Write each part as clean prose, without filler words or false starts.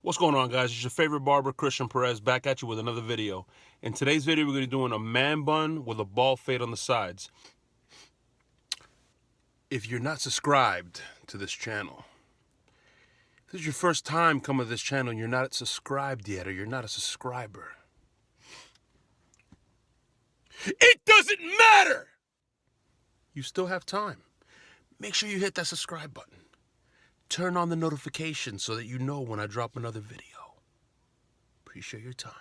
What's going on, guys? It's your favorite barber, Christian Perez, back at you with another video. In today's video, we're going to be doing a man bun with a bald fade on the sides. If you're not subscribed to this channel, if this is your first time coming to this channel and you're not subscribed yet, or you're not a subscriber, it doesn't matter! You still have time. Make sure you hit that subscribe button. Turn on the notifications so that you know when I drop another video. Appreciate your time.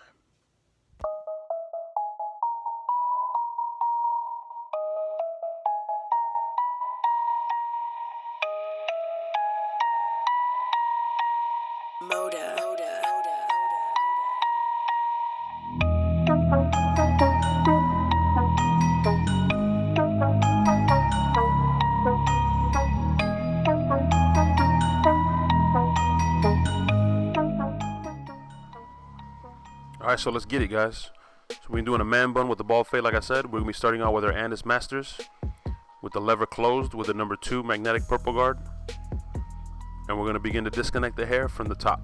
Alright, so let's get it, guys. So we're doing a man bun with the bald fade, like I said. We're going to be starting out with our andis masters with the lever closed with the number 2 magnetic purple guard. And we're going to begin to disconnect the hair from the top.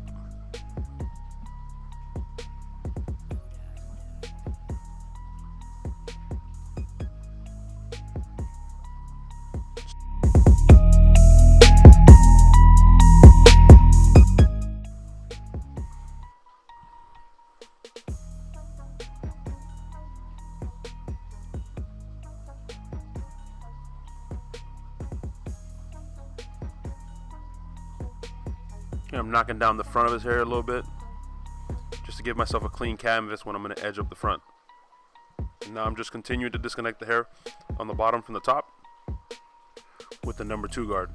I'm knocking down the front of his hair a little bit just to give myself a clean canvas when I'm going to edge up the front. And now I'm just continuing to disconnect the hair on the bottom from the top with the number 2 guard.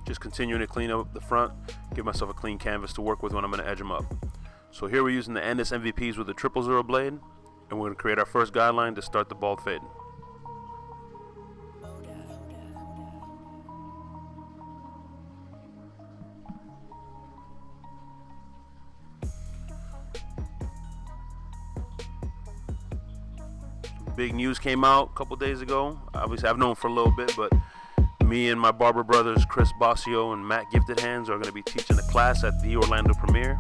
Just continuing to clean up the front, give myself a clean canvas to work with when I'm going to edge them up. So here we're using the andis MVPs with the 000 blade, and we're going to create our first guideline to start the bald fade. Big news came out a couple days ago. Obviously I've known for a little bit, but me and my barber brothers Chris Bossio and Matt Gifted Hands are going to be teaching a class at the Orlando premiere.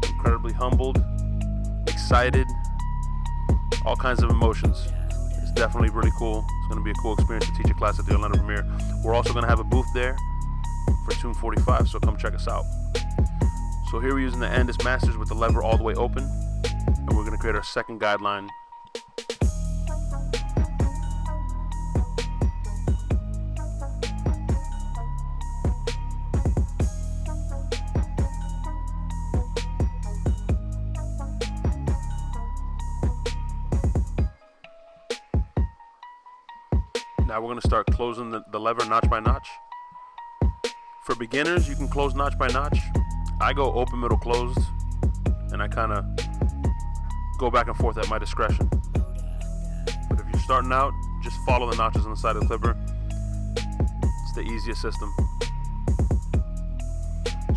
Incredibly humbled, excited, all kinds of emotions. It's definitely really cool. It's going to be a cool experience to teach a class at the Orlando premiere. We're also going to have a booth there for Tune 45, so come check us out. So here we're using the andis masters with the lever all the way open, and we're going to create our second guideline. Now we're going to start closing the lever notch by notch. For beginners, you can close notch by notch. I go open, middle, closed, and I kind of go back and forth at my discretion. But if you're starting out, just follow the notches on the side of the clipper. It's the easiest system.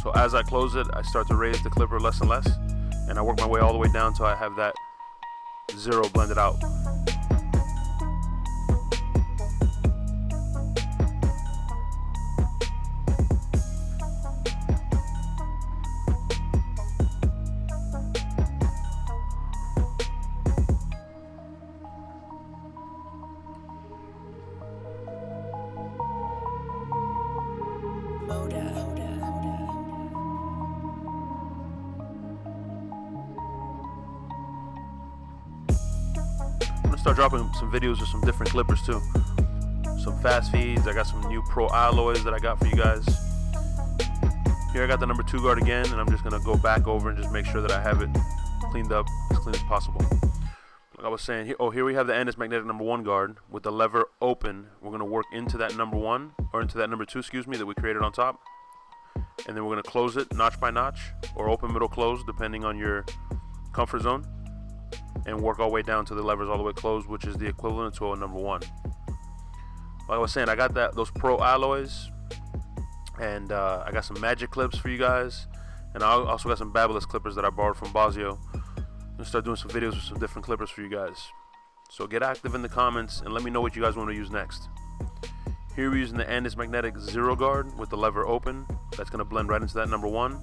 So as I close it, I start to raise the clipper less and less, and I work my way all the way down until I have that 0 blended out. I'm gonna start dropping some videos of some different clippers too. Some fast feeds. I got some new pro alloys that I got for you guys. Here I got the number 2 guard again, and I'm just gonna go back over and just make sure that I have it cleaned up as clean as possible. Like I was saying, here we have the andis magnetic number 1 guard with the lever open. We're gonna work into that number 1, or into that number 2, excuse me, that we created on top. and then we're going to close it notch by notch, or open, middle, close, depending on your comfort zone, and work our way down to the levers all the way closed, which is the equivalent to a number 1. Like I was saying, I got those pro alloys, and I got some magic clips for you guys, and I also got some Babyliss clippers that I borrowed from Basio. I'm gonna start doing some videos with some different clippers for you guys. So get active in the comments and let me know what you guys want to use next. Here we're using the Andis magnetic zero guard with the lever open. That's gonna blend right into that number 1,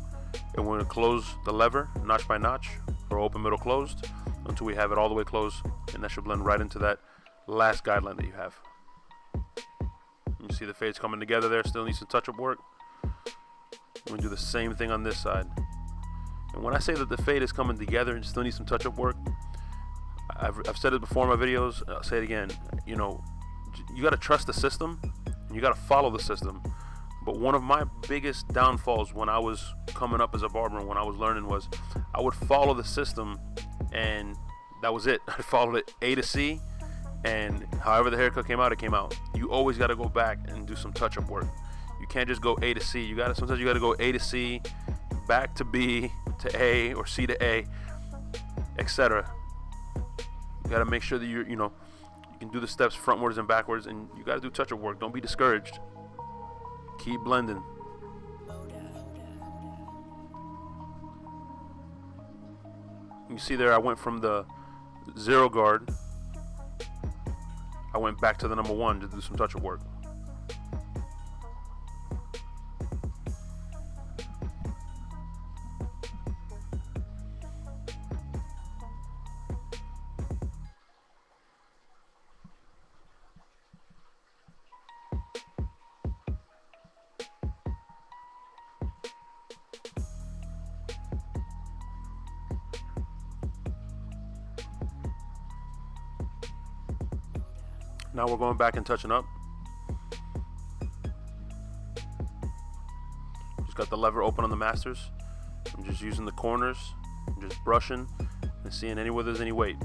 and we're gonna close the lever notch by notch, or open, middle, closed, until we have it all the way closed, and that should blend right into that last guideline that you have. You see the fades coming together there. Still needs some touch-up work. We're gonna do the same thing on this side. And when I say that the fade is coming together and still needs some touch-up work, I've said it before in my videos. I'll say it again. You know, you gotta trust the system, and you gotta follow the system. But one of my biggest downfalls when I was coming up as a barber and when I was learning was I would follow the system, and that was it. I followed it A to C, and however the haircut came out, it came out. You always got to go back and do some touch-up work. You can't just go A to C. Sometimes you got to go A to C, back to B to A, or C to A, etc. You got to make sure that you can do the steps frontwards and backwards, and you got to do touch-up work. Don't be discouraged. Keep blending. You see there, I went from the zero guard, I went back to the number 1 to do some touch-up work. Now we're going back and touching up. Just got the lever open on the masters. I'm just using the corners, I'm just brushing and seeing anywhere there's any weight.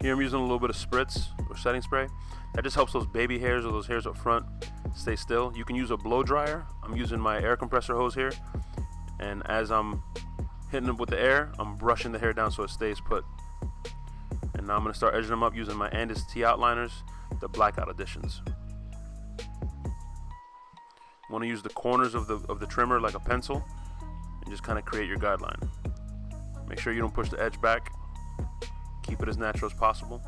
Here I'm using a little bit of spritz or setting spray. That just helps those baby hairs or those hairs up front stay still. You can use a blow dryer. I'm using my air compressor hose here, and as I'm hitting it with the air, I'm brushing the hair down so it stays put. And now I'm going to start edging them up using my Andis t-outliners, the blackout editions. You want to use the corners of the trimmer like a pencil and just kind of create your guideline. Make sure you don't push the edge back. Keep it as natural as possible.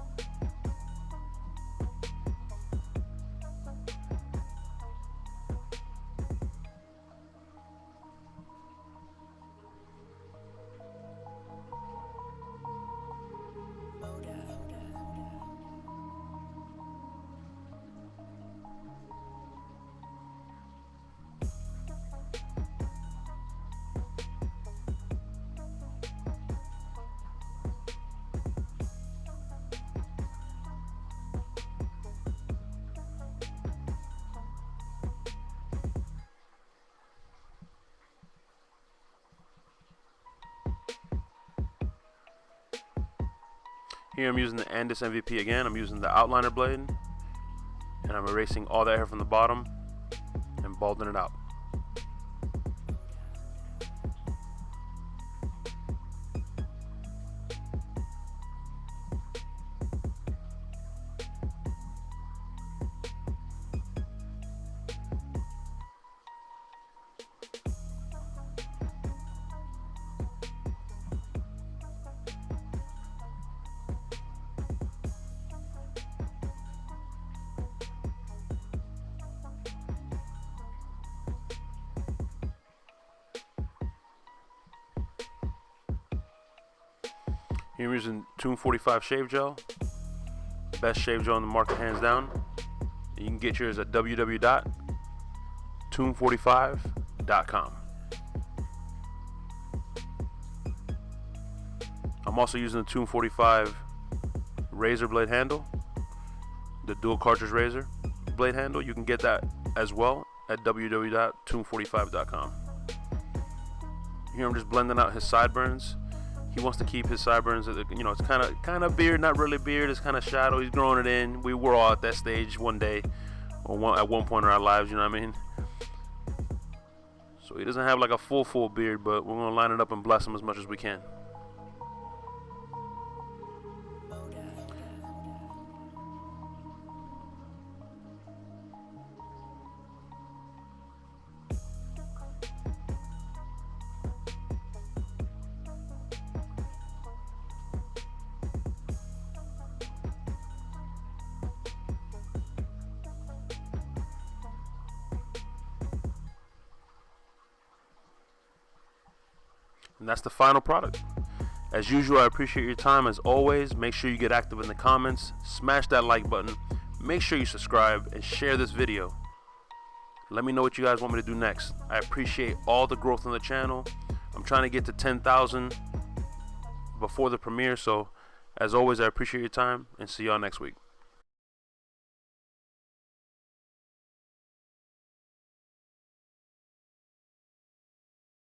Here I'm using the Andis MVP again. I'm using the outliner blade, and I'm erasing all that hair from the bottom and balding it out. Here I'm using Tune 45 shave gel, best shave gel on the market hands down. You can get yours at www.tune45.com. I'm also using the Tune 45 razor blade handle, the dual cartridge razor blade handle. You can get that as well at www.tune45.com. Here I'm just blending out his sideburns. He wants to keep his sideburns, you know, it's kind of beard, not really beard. It's kind of shadow. He's growing it in. We were all at that stage one day, or at one point in our lives. You know what I mean? So he doesn't have like a full beard, but we're gonna line it up and bless him as much as we can. And that's the final product. As usual, I appreciate your time. As always, make sure you get active in the comments, smash that like button, make sure you subscribe, and share this video. Let me know what you guys want me to do next. I appreciate all the growth on the channel. I'm trying to get to 10,000 before the premiere, so as always, I appreciate your time, and see y'all next week.